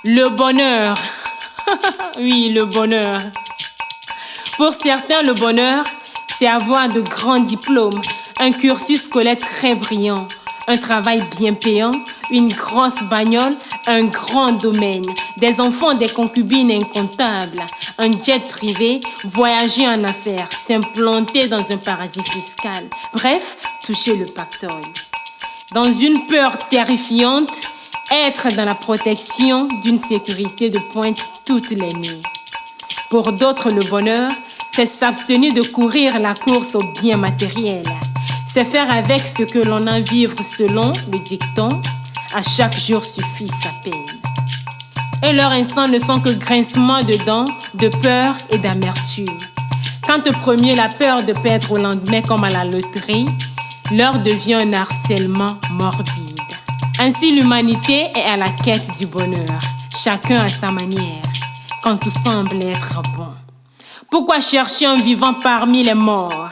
Le bonheur. Oui, le bonheur. Pour certains, le bonheur, c'est avoir de grands diplômes, un cursus scolaire très brillant, un travail bien payant, une grosse bagnole, un grand domaine, des enfants, des concubines incomptables, un jet privé, voyager en affaires, s'implanter dans un paradis fiscal. Bref, toucher le pactole. Dans une peur terrifiante, être dans la protection d'une sécurité de pointe toutes les nuits. Pour d'autres, le bonheur, c'est s'abstenir de courir la course au bien matériel. C'est faire avec ce que l'on a à vivre selon le dicton. À chaque jour suffit sa peine. Et leurs instants ne sont que grincements de dents, de peur et d'amertume. Quand au premier la peur de perdre au lendemain comme à la loterie, l'heure devient un harcèlement morbide. Ainsi, l'humanité est à la quête du bonheur, chacun à sa manière, quand tout semble être bon. Pourquoi chercher un vivant parmi les morts?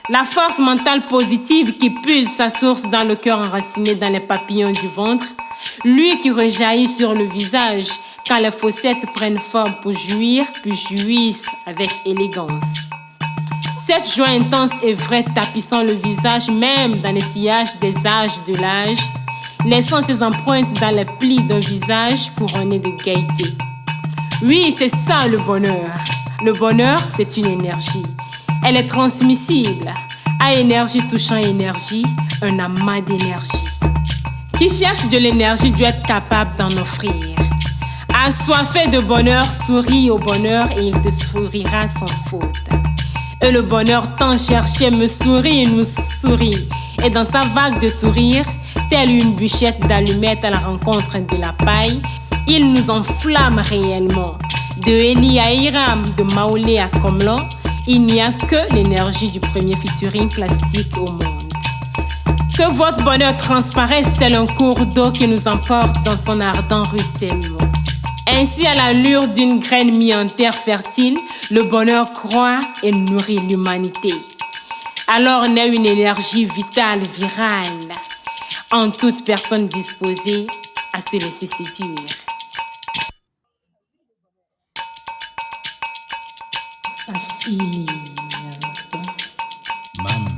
La force mentale positive qui pulse sa source dans le cœur enraciné dans les papillons du ventre, lui qui rejaillit sur le visage quand les fossettes prennent forme pour jouir, puis jouissent avec élégance. Cette joie intense et vraie tapissant le visage même dans les sillages des âges de l'âge, laissant ses empreintes dans les plis d'un visage couronné de gaieté. Oui, c'est ça le bonheur. Le bonheur, c'est une énergie. Elle est transmissible. À énergie touchant énergie, un amas d'énergie. Qui cherche de l'énergie doit être capable d'en offrir. Assoiffé de bonheur, souris au bonheur et il te sourira sans faute. Et le bonheur tant cherché me sourit et nous sourit. Et dans sa vague de sourire, telle une bûchette d'allumettes à la rencontre de la paille, il nous enflamme réellement. De Eli à Hiram, de Maolé à Komlan, il n'y a que l'énergie du premier featuring plastique au monde. Que votre bonheur transparaisse tel un cours d'eau qui nous emporte dans son ardent ruissellement. Ainsi, à l'allure d'une graine mise en terre fertile, le bonheur croît et nourrit l'humanité. Alors naît une énergie vitale, virale, en toute personne disposée à se laisser séduire. Sa fille. Maman.